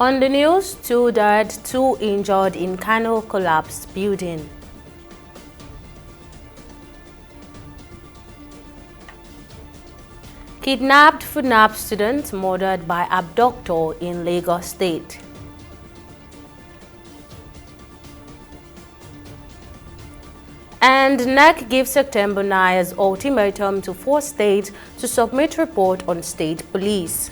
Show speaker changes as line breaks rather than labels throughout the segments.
On the news, 2 dead, 2 injured in Kano collapsed building. Kidnapped FUNAB student murdered by abductor in Lagos State. And NEC gives September 9 as ultimatum to 4 states to submit report on state police.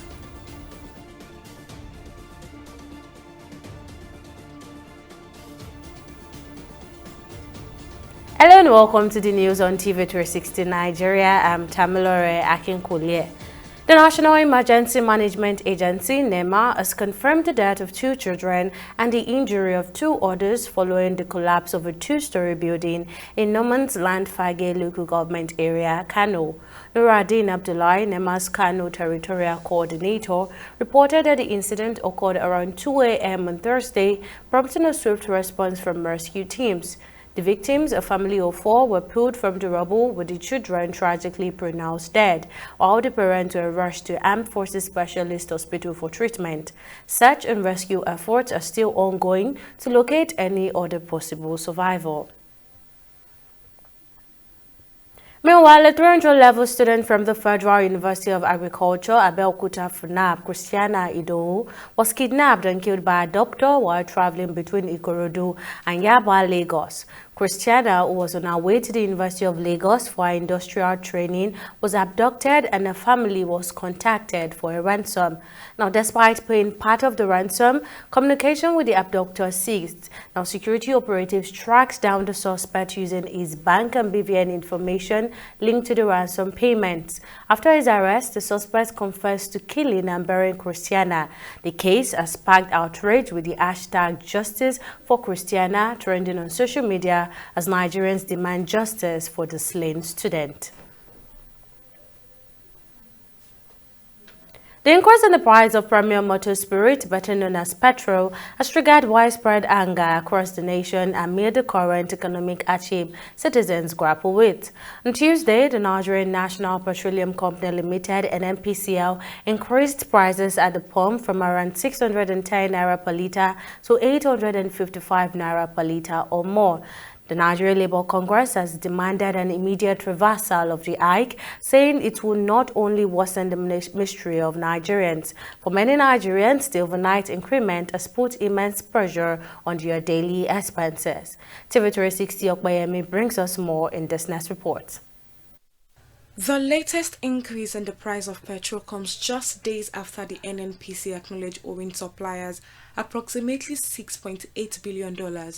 Hello and welcome to the news on TV 360 Nigeria. I'm Tamilore Akinkunle. The National Emergency Management Agency, NEMA, has confirmed the death of 2 children and the injury of 2 others following the collapse of a 2-story building in No Man's Land Fagge local government area, Kano. Nuruddin Abdullahi, NEMA's Kano Territorial Coordinator, reported that the incident occurred around 2 a.m. on Thursday, prompting a swift response from rescue teams. The victims, a family of 4, were pulled from the rubble with the children tragically pronounced dead, while the parents were rushed to Armed Forces Specialist Hospital for treatment. Search and rescue efforts are still ongoing to locate any other possible survivor. Meanwhile, a 300-level student from the Federal University of Agriculture, Abeokuta FUNAB, Christiana Idowu, was kidnapped and killed by a doctor while traveling between Ikorodu and Yaba, Lagos. Christiana, who was on her way to the University of Lagos for her industrial training, was abducted and her family was contacted for a ransom. Now, despite paying part of the ransom, communication with the abductor ceased. Now, security operatives tracked down the suspect using his bank and BVN information linked to the ransom payments. After his arrest, the suspect confessed to killing and burying Christiana. The case has sparked outrage with the hashtag Justice for Christiana trending on social media as Nigerians demand justice for the slain student. The increase in the price of premium motor spirit, better known as petrol, has triggered widespread anger across the nation amid the current economic hardship citizens grapple with. On Tuesday, the Nigerian National Petroleum Company Limited (NNPCL) increased prices at the pump from around 610 naira per litre to 855 naira per litre or more. The Nigerian Labour Congress has demanded an immediate reversal of the hike, saying it will not only worsen the misery of Nigerians. For many Nigerians, the overnight increment has put immense pressure on their daily expenses. TV 360 Okbayemi brings us more in this next report.
The latest increase in the price of petrol comes just days after the NNPC acknowledged owing suppliers approximately $6.8 billion.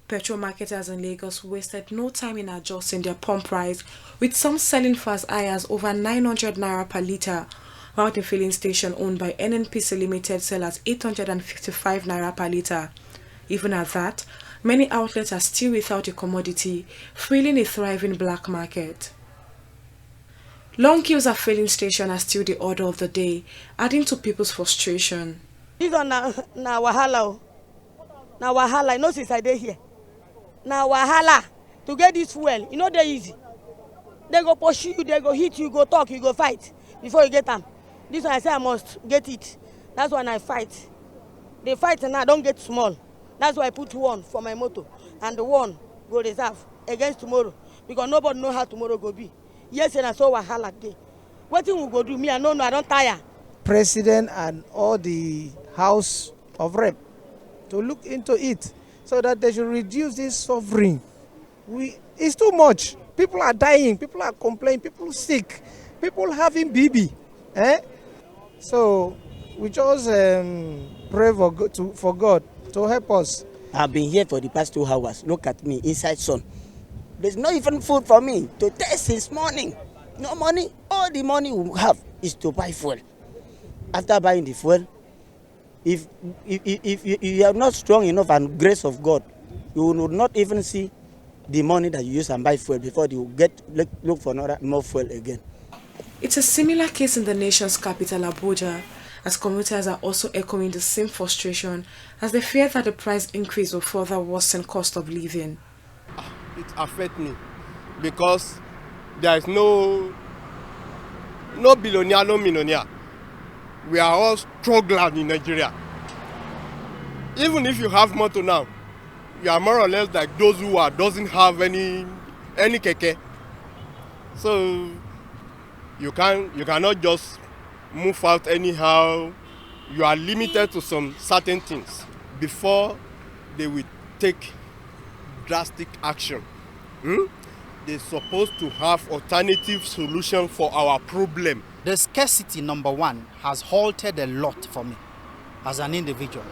Petrol marketers in Lagos wasted no time in adjusting their pump price, with some selling for as high as over 900 naira per litre, while the filling station owned by NNPC Limited sell at 855 naira per litre. Even at that, many outlets are still without a commodity, fueling a thriving black market. Long queues at filling stations are still the order of the day, adding to people's frustration.
This one na wahala. Na wahala, you know since I dey here. Na wahala to get this fuel, you know they easy. They go pursue you, they go hit you, go talk, you go fight before you get them. This one I say I must get it. That's when I fight. They fight and I don't get small. That's why I put one for my motor and the one go reserve against tomorrow because nobody know how tomorrow go be. Yes, and I saw wahala day. What thing we go do? Me, I don't know, I don't tire.
President and all the House of Rep to look into it so that they should reduce this suffering. It's too much. People are dying, people are complaining, people sick, people having baby. So we just pray for God to help us.
I've been here for the past 2 hours. Look at me, inside sun. There's not even food for me to taste since morning. No money. All the money we have is to buy fuel. After buying the fuel, if you are not strong enough and grace of God, you will not even see the money that you use and buy fuel before you look for more fuel again.
It's a similar case in the nation's capital, Abuja, as commuters are also echoing the same frustration as they fear that the price increase will further worsen cost of living.
It affects me because there is no billionaire, no millionaire. We are all strugglers in Nigeria. even if you have motor now, you are more or less like those who doesn't have any keke. So you cannot just move out anyhow. You are limited to some certain things before they will take drastic action. They're supposed to have alternative solution for our problem.
The scarcity, number one, has halted a lot for me as an individual.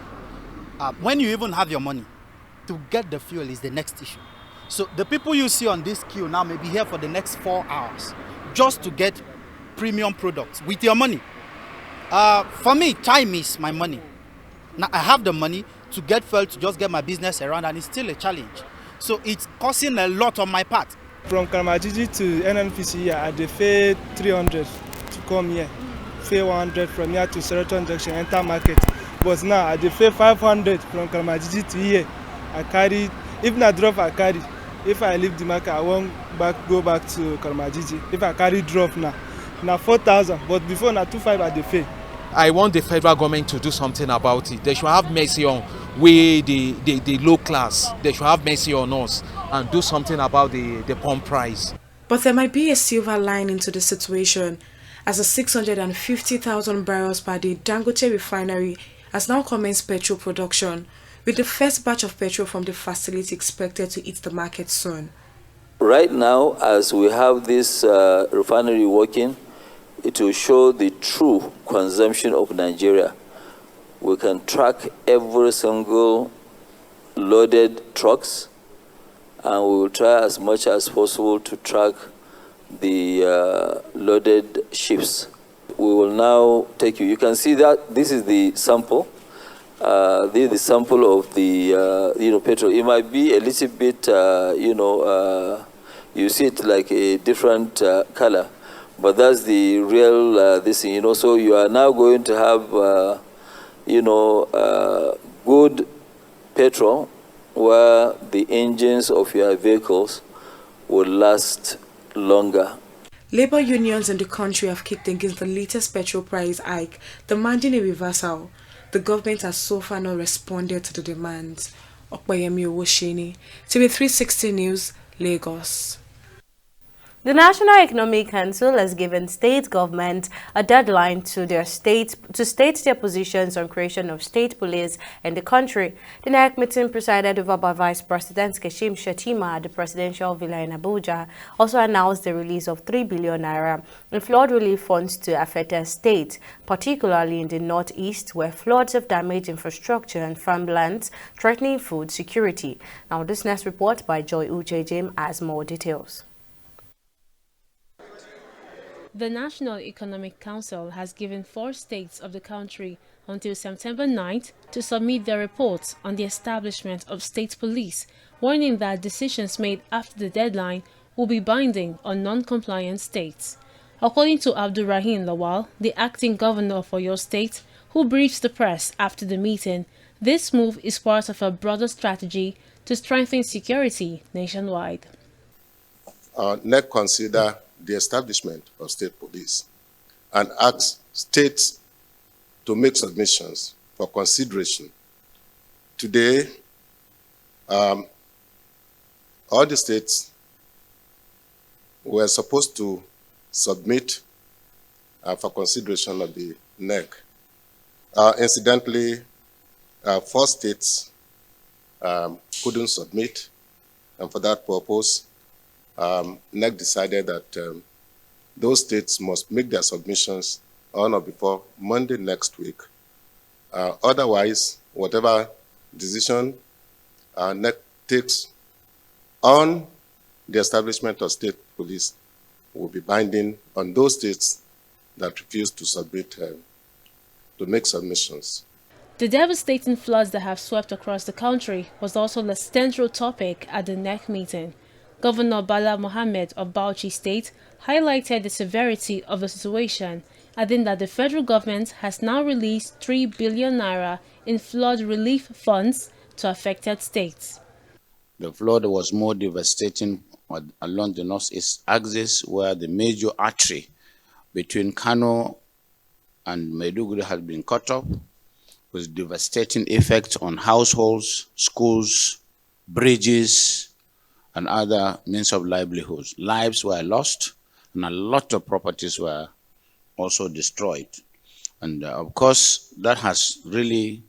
When you even have your money, to get the fuel is the next issue. So the people you see on this queue now may be here for the next 4 hours just to get premium products with your money. For me, time is my money. Now I have the money to get fuel to just get my business around, and it's still a challenge. So it's costing a lot on my part.
From Kalmajiji to NNPC, I pay 300 to come here. Pay 100 from here to Seroton Junction, enter market. But now I pay 500 from Kalmajiji to here. I carry, if I drop, I carry. If I leave the market, I won't go back to Kalmajiji. If I carry drop now 4,000. But before now 2,500 I pay.
I want the federal government to do something about it. They should have mercy on the low class. They should have mercy on us and do something about the pump price.
But there might be a silver lining to the situation, as the 650,000 barrels per day Dangote refinery has now commenced petrol production, with the first batch of petrol from the facility expected to hit the market soon.
Right now, as we have this refinery working, it will show the true consumption of Nigeria. We can track every single loaded trucks, and we will try as much as possible to track the loaded ships. We will now take you can see that this is the sample. This is the sample of the petrol. It might be a little bit you see it like a different color, but that's the real this thing, so you are now going to have good petrol where the engines of your vehicles will last longer.
Labor unions in the country have kicked against the latest petrol price hike, demanding a reversal. The government has so far not responded to the demands. Okpayemi Owosheni, TV360 News, Lagos.
The National Economic Council has given state government a deadline to state their positions on creation of state police in the country. The NEC meeting, presided over by Vice President Kashim Shettima at the presidential villa in Abuja, also announced the release of 3 billion naira in flood relief funds to affected states, particularly in the northeast, where floods have damaged infrastructure and farmlands, threatening food security. Now, this next report by Joy Uche Jim has more details.
The National Economic Council has given 4 states of the country until September 9th to submit their reports on the establishment of state police, warning that decisions made after the deadline will be binding on non-compliant states. According to Abdulrahim Lawal, the acting governor of Oyo State, who briefs the press after the meeting, this move is part of a broader strategy to strengthen security nationwide.
NEC consider the establishment of state police and ask states to make submissions for consideration. Today, all the states were supposed to submit for consideration of the NEC. Incidentally, 4 states couldn't submit, and for that purpose, NEC decided that those states must make their submissions on or before Monday next week. Otherwise, whatever decision NEC takes on the establishment of state police will be binding on those states that refuse to submit, to make submissions.
The devastating floods that have swept across the country was also the central topic at the NEC meeting. Governor Bala Mohammed of Bauchi State highlighted the severity of the situation, adding that the federal government has now released 3 billion naira in flood relief funds to affected states.
The flood was more devastating along the northeast axis, where the major artery between Kano and Maiduguri has been cut off, with devastating effects on households, schools, bridges, and other means of livelihoods. Lives were lost, and a lot of properties were also destroyed. And of course, that has really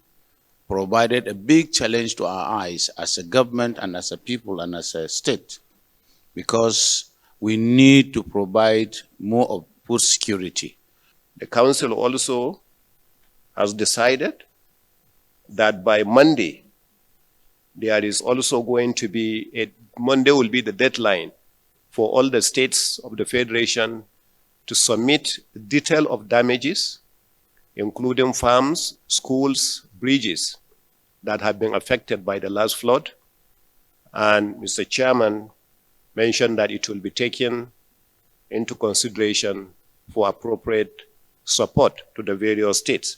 provided a big challenge to our eyes as a government and as a people and as a state, because we need to provide more of food security.
The council also has decided that by Monday, there is also going to be Monday will be the deadline for all the states of the Federation to submit detail of damages, including farms, schools, bridges that have been affected by the last flood. And Mr. Chairman mentioned that it will be taken into consideration for appropriate support to the various states.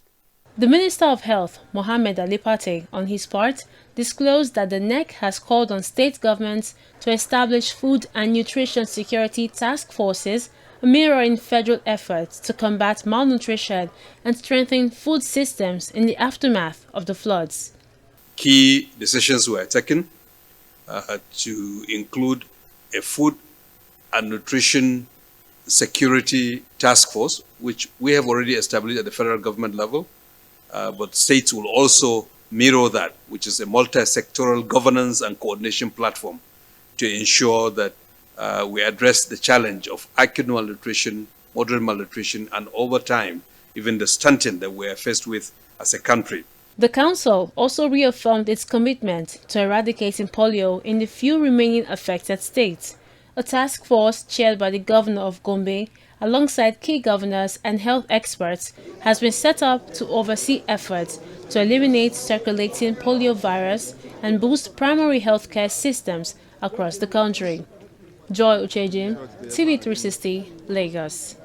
The Minister of Health, Mohammed Ali Pate, on his part, disclosed that the NEC has called on state governments to establish food and nutrition security task forces, mirroring federal efforts to combat malnutrition and strengthen food systems in the aftermath of the floods.
Key decisions were taken to include a food and nutrition security task force, which we have already established at the federal government level, but states will also mirror that, which is a multi-sectoral governance and coordination platform to ensure that we address the challenge of acute malnutrition, moderate malnutrition, and over time, even the stunting that we are faced with as a country.
The Council also reaffirmed its commitment to eradicating polio in the few remaining affected states. A task force chaired by the Governor of Gombe, alongside key governors and health experts, has been set up to oversee efforts to eliminate circulating polio virus and boost primary healthcare systems across the country. Joy Uchejim, TV360, Lagos.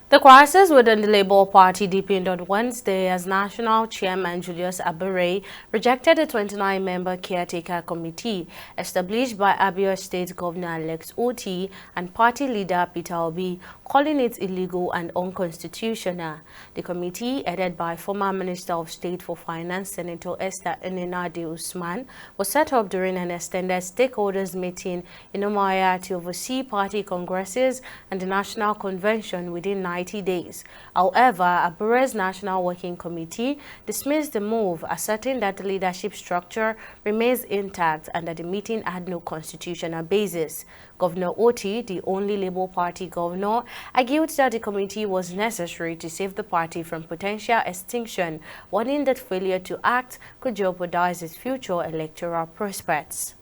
The crisis within the Labour Party deepened on Wednesday as National Chairman Julius Abure rejected the 29-member caretaker committee established by Abia State Governor Alex Oti and party leader Peter Obi, calling it illegal and unconstitutional. The committee, headed by former Minister of State for Finance Senator Esther Enenade Usman, was set up during an extended stakeholders meeting in Umuahia to oversee party congresses and the National Convention within 90 days. However, Abure's National Working Committee dismissed the move, asserting that the leadership structure remains intact and that the meeting had no constitutional basis. Governor Oti, the only Labour Party governor, argued that the committee was necessary to save the party from potential extinction, warning that failure to act could jeopardize its future electoral prospects.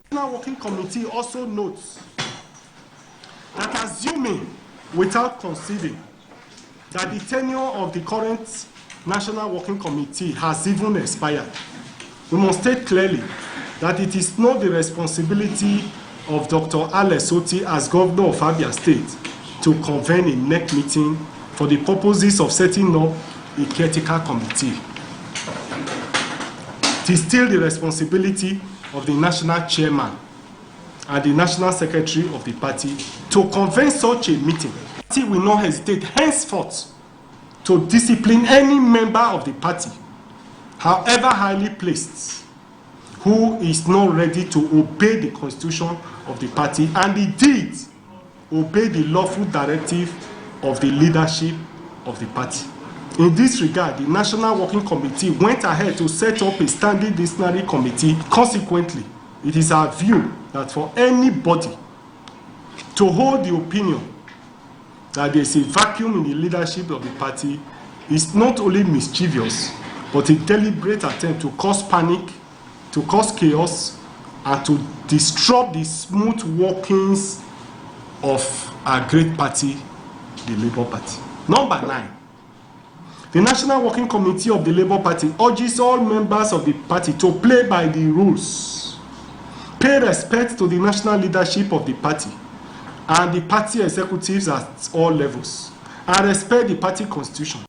The National Working Committee also notes that assuming without conceding that the tenure of the current National Working Committee has even expired, we must state clearly that it is not the responsibility of Dr. Alex Oti as Governor of Abia State to convene a NEC meeting for the purposes of setting up a caretaker committee. It is still the responsibility of the National Chairman and the National Secretary of the party to convene such a meeting. The party will not hesitate henceforth to discipline any member of the party, however highly placed, who is not ready to obey the constitution of the party and indeed obey the lawful directive of the leadership of the party. In this regard, the National Working Committee went ahead to set up a standing disciplinary committee. Consequently, it is our view that for anybody to hold the opinion that there is a vacuum in the leadership of the party is not only mischievous, but a deliberate attempt to cause panic, to cause chaos, and to disrupt the smooth workings of our great party, the Labour Party. Number 9. The National Working Committee of the Labour Party urges all members of the party to play by the rules, pay respect to the national leadership of the party and the party executives at all levels, and respect the party constitution.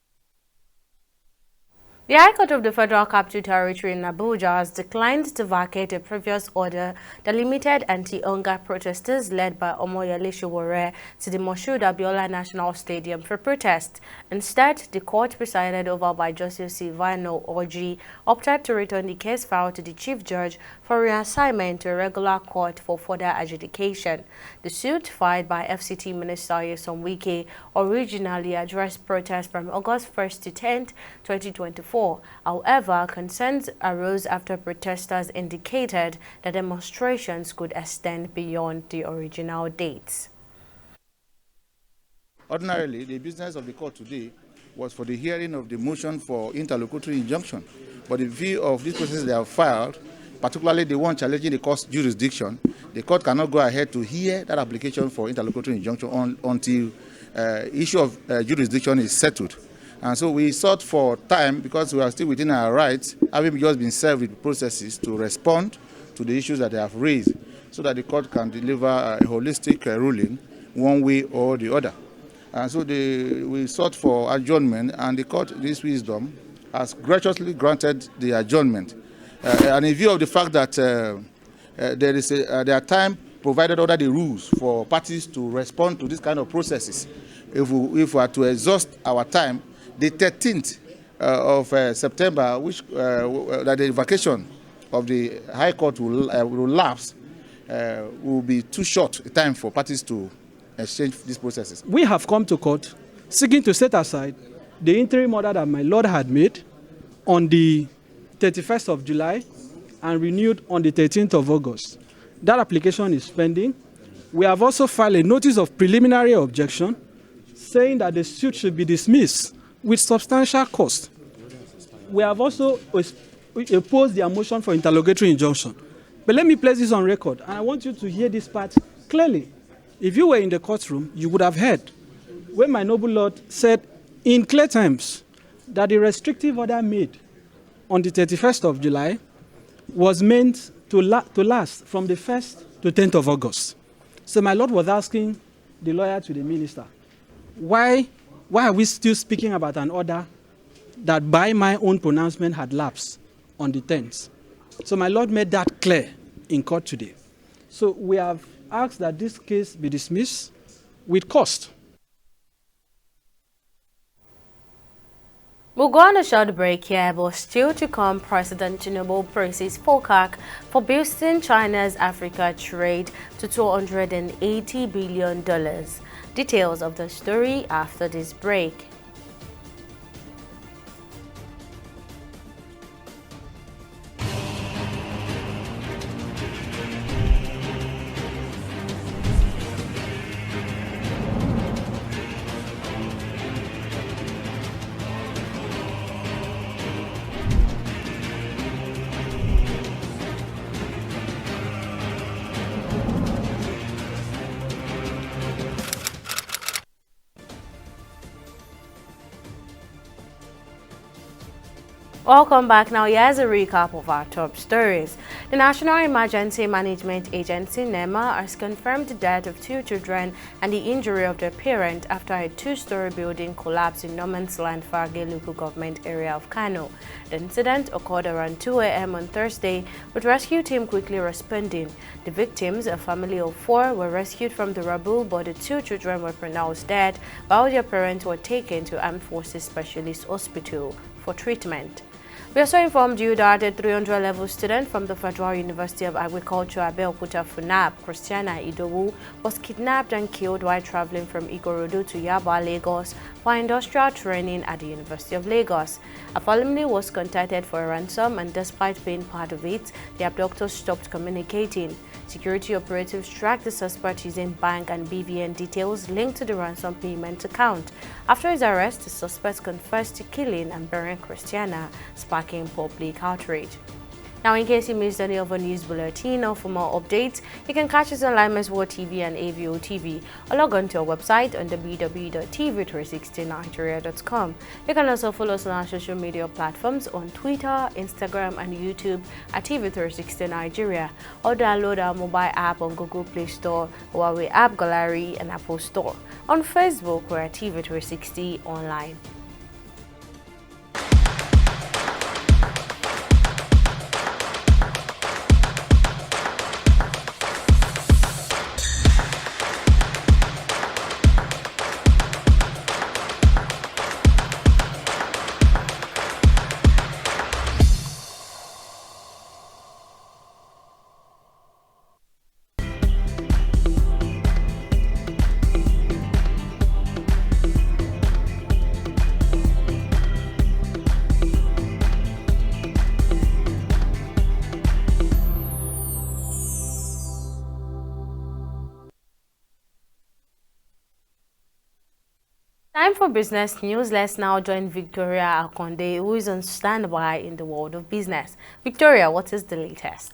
The High Court of the Federal Capital Territory in Abuja has declined to vacate a previous order that limited anti-hunger protesters led by Omoyele Sowore to the Moshood Abiola National Stadium for protest. Instead, the court, presided over by Justice Silvano Orji, opted to return the case file to the Chief Judge for reassignment to a regular court for further adjudication. The suit, filed by FCT Minister Nyesom Wike, originally addressed protests from August 1st to 10th, 2024. However, concerns arose after protesters indicated that demonstrations could extend beyond the original dates.
Ordinarily, the business of the court today was for the hearing of the motion for interlocutory injunction. But in view of these processes they have filed, particularly the one challenging the court's jurisdiction, the court cannot go ahead to hear that application for interlocutory injunction until issue of jurisdiction is settled. And so we sought for time, because we are still within our rights, having just been served with processes, to respond to the issues that they have raised, so that the court can deliver a holistic ruling one way or the other. And so we sought for adjournment, and the court, in this wisdom, has graciously granted the adjournment. And in view of the fact that there are time provided under the rules for parties to respond to this kind of processes, if we are to exhaust our time, the 13th of September, which that the vacation of the High Court will lapse, will be too short a time for parties to exchange these processes.
We have come to court seeking to set aside the interim order that my Lord had made on the 31st of July and renewed on the 13th of August. That application is pending. We have also filed a notice of preliminary objection saying that the suit should be dismissed with substantial cost. We have also opposed their motion for interlocutory injunction. But let me place this on record, and I want you to hear this part clearly. If you were in the courtroom, you would have heard when my noble Lord said in clear terms that the restrictive order made on the 31st of July was meant to last from the 1st to 10th of August. So my Lord was asking the lawyer to the minister, why are we still speaking about an order that by my own pronouncement had lapsed on the 10th? So my Lord made that clear in court today. So we have asked that this case be dismissed with cost.
We'll go on a short break here, but still to come, President Tinubu praises FOCAC for boosting China's Africa trade to $280 billion. Details of the story after this break. Welcome back. Now, here's a recap of our top stories. The National Emergency Management Agency, NEMA, has confirmed the death of 2 children and the injury of their parent after a 2-story building collapsed in No Man's Land, Fagge local government area of Kano. The incident occurred around 2 a.m. on Thursday, with rescue team quickly responding. The victims, a family of 4, were rescued from the rubble, but the 2 children were pronounced dead, while their parents were taken to Armed Forces Specialist Hospital for treatment. We also informed you that a 300-level student from the Federal University of Agriculture, Abeokuta FUNAB, Christiana Idowu, was kidnapped and killed while traveling from Ikorodu to Yaba, Lagos, for industrial training at the University of Lagos. A family was contacted for a ransom, and despite paying part of it, the abductors stopped communicating. Security operatives tracked the suspect using bank and BVN details linked to the ransom payment account. After his arrest, the suspect confessed to killing and burying Christiana, sparking public outrage. Now, in case you missed any of our news bulletin or for more updates, you can catch us on Limes World TV and AVO TV, or log on to our website on www.tv360nigeria.com. You can also follow us on our social media platforms on Twitter, Instagram, and YouTube at TV360 Nigeria, or download our mobile app on Google Play Store, Huawei App Gallery, and Apple Store. On Facebook, we're at TV360 Online. Time for business news. Let's now join Victoria Akonde, who is on standby in the world of business. Victoria, what is the latest?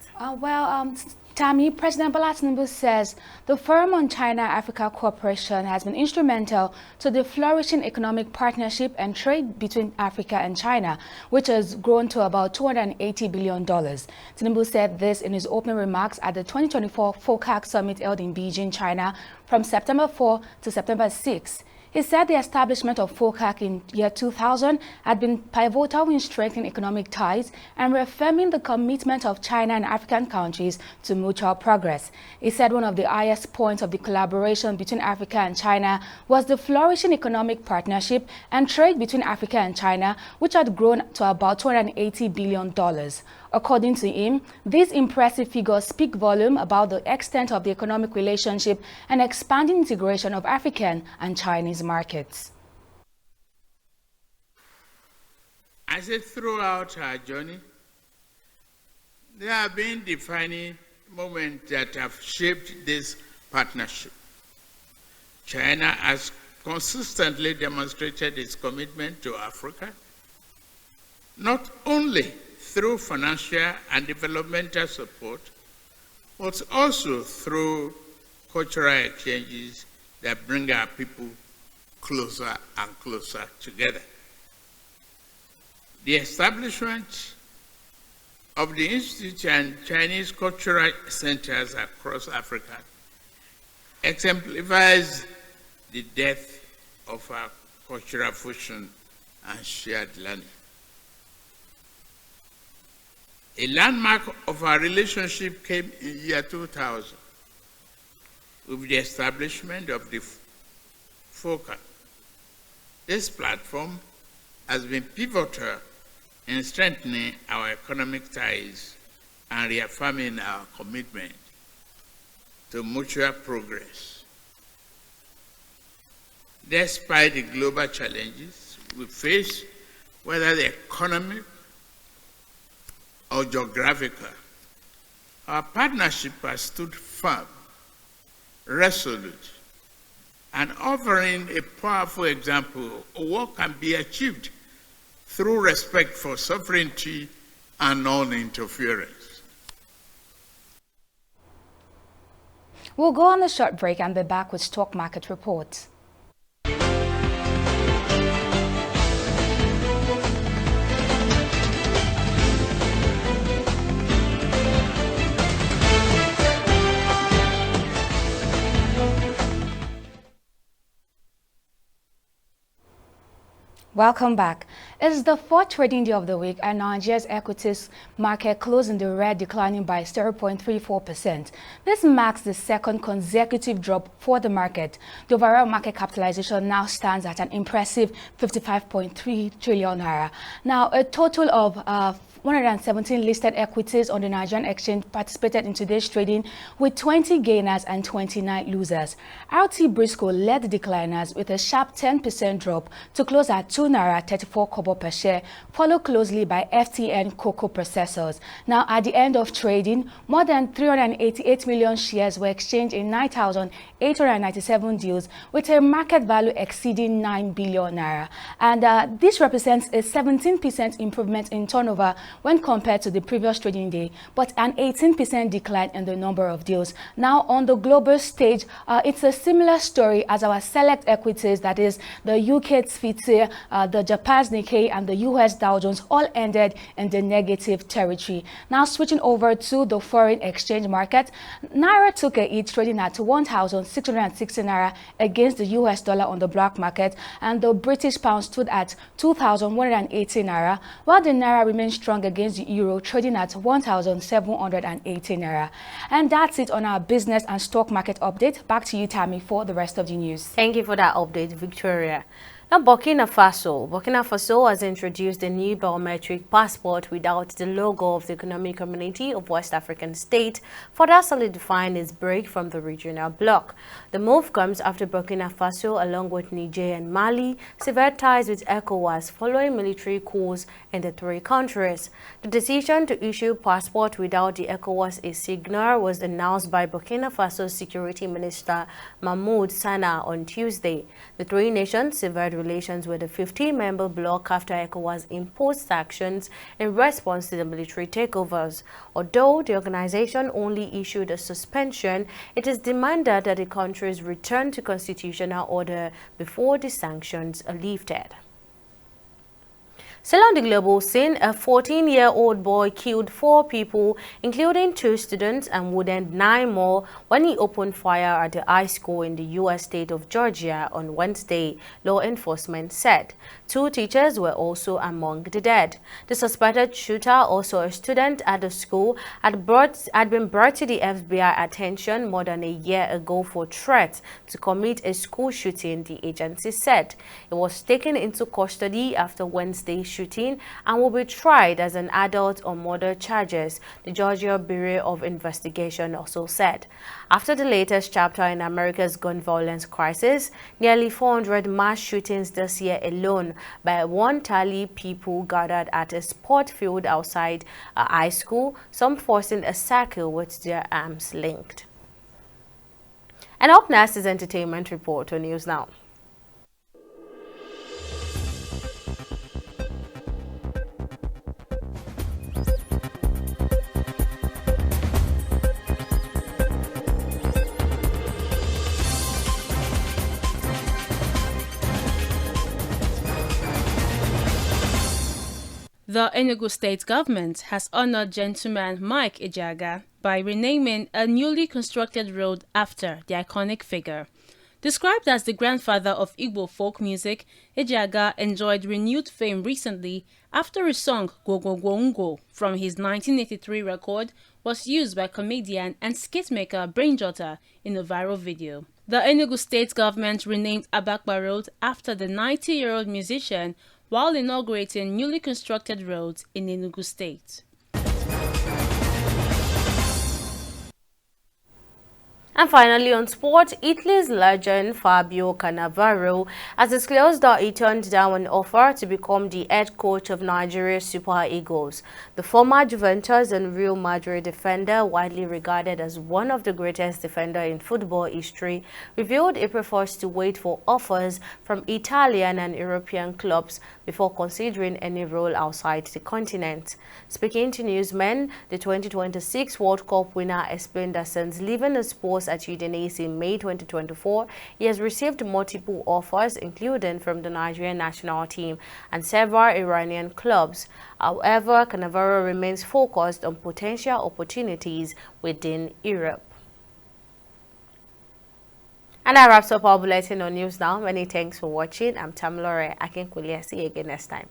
Tammy, President Bola Tinubu says the Forum on China-Africa Cooperation has been instrumental to the flourishing economic partnership and trade between Africa and China, which has grown to about $280 billion. Tinubu said this in his opening remarks at the 2024 FOCAC Summit held in Beijing, China, from September 4 to September 6. He said the establishment of FOCAC in year 2000 had been pivotal in strengthening economic ties and reaffirming the commitment of China and African countries to mutual progress. He said one of the highest points of the collaboration between Africa and China was the flourishing economic partnership and trade between Africa and China, which had grown to about $280 billion. According to him, these impressive figures speak volume about the extent of the economic relationship and expanding integration of African and Chinese markets.
I said throughout our journey, there have been defining moments that have shaped this partnership. China has consistently demonstrated its commitment to Africa, not only through financial and developmental support, but also through cultural exchanges that bring our people closer and closer together. The establishment of the Institute and Chinese cultural centers across Africa exemplifies the depth of our cultural fusion and shared learning. A landmark of our relationship came in year 2000 with the establishment of the FOCAC. This platform has been pivotal in strengthening our economic ties and reaffirming our commitment to mutual progress. Despite the global challenges we face, whether the economic or geographical, our partnership has stood firm, resolute, and offering a powerful example of what can be achieved through respect for sovereignty and non-interference.
We'll go on a short break and be back with stock market reports. Welcome back. It's the fourth trading day of the week and Nigeria's equities market closed in the red, declining by 0.34%. This marks the second consecutive drop for the market. The overall market capitalization now stands at an impressive 55.3 trillion naira. Now, a total of 117 listed equities on the Nigerian exchange participated in today's trading, with 20 gainers and 29 losers. RT Briscoe led the decliners with a sharp 10% drop to close at 2 naira 34 kobo per share, followed closely by FTN Cocoa Processors. Now, at the end of trading, more than 388 million shares were exchanged in 9,897 deals, with a market value exceeding 9 billion naira. And this represents a 17% improvement in turnover when compared to the previous trading day, but an 18% decline in the number of deals. Now, on the global stage, it's a similar story as our select equities, that is the UK FTSE, the Japan's Nikkei, and the US Dow Jones, all ended in the negative territory. Now, switching over to the foreign exchange market, Naira took a hit, trading at 1,660 Naira against the US dollar on the black market, and the British pound stood at 2,180 Naira, while the Naira remained strong against the euro, trading at 1,780 Naira. And that's it on our business and stock market update. Back to you, Tammy, for the rest of the news.
Thank you for that update, Victoria. Now, Burkina Faso has introduced a new biometric passport without the logo of the Economic Community of West African States, further solidifying its break from the regional bloc. The move comes after Burkina Faso, along with Niger and Mali, severed ties with ECOWAS following military coups in the three countries. The decision to issue passport without the ECOWAS insignia was announced by Burkina Faso's Security Minister Mahmoud Sana on Tuesday. The three nations severed relations with the 15-member bloc after ECOWAS imposed sanctions in response to the military takeovers. Although the organization only issued a suspension, it is demanded that the countries return to constitutional order before the sanctions are lifted. Still on the global scene, a 14-year-old boy killed 4 people, including 2 students, and wounded 9 more when he opened fire at the high school in the U.S. state of Georgia on Wednesday, law enforcement said. 2 teachers were also among the dead. The suspected shooter, also a student at the school, had been brought to the FBI attention more than a year ago for threats to commit a school shooting, the agency said. He was taken into custody after Wednesday's shooting and will be tried as an adult on murder charges, the Georgia Bureau of Investigation also said. After the latest chapter in America's gun violence crisis, nearly 400 mass shootings this year alone by one tally people gathered at a sport field outside a high school, some forcing a circle with their arms linked. And up next is Entertainment Report on News Now.
The Enugu state government has honored gentleman Mike Ejeagha by renaming a newly constructed road after the iconic figure. Described as the grandfather of Igbo folk music, Ejeagha enjoyed renewed fame recently after a song Gwogwogwongo from his 1983 record was used by comedian and skitmaker Brainjotter in a viral video. The Enugu state government renamed Abakpa Road after the 90-year-old musician while inaugurating newly constructed roads in Enugu State.
And finally on sport, Italy's legend Fabio Cannavaro has disclosed that he turned down an offer to become the head coach of Nigeria's Super Eagles. The former Juventus and Real Madrid defender, widely regarded as one of the greatest defenders in football history, revealed he prefers to wait for offers from Italian and European clubs before considering any role outside the continent. Speaking to newsmen, the 2026 World Cup winner explained that since leaving the sports at Udinese in May 2024, he has received multiple offers, including from the Nigerian national team and several Iranian clubs. However, Cannavaro remains focused on potential opportunities within Europe. And that wraps up our bulletin on News Now. Many thanks for watching. I'm Tamilore Akinkwili. See you again next time.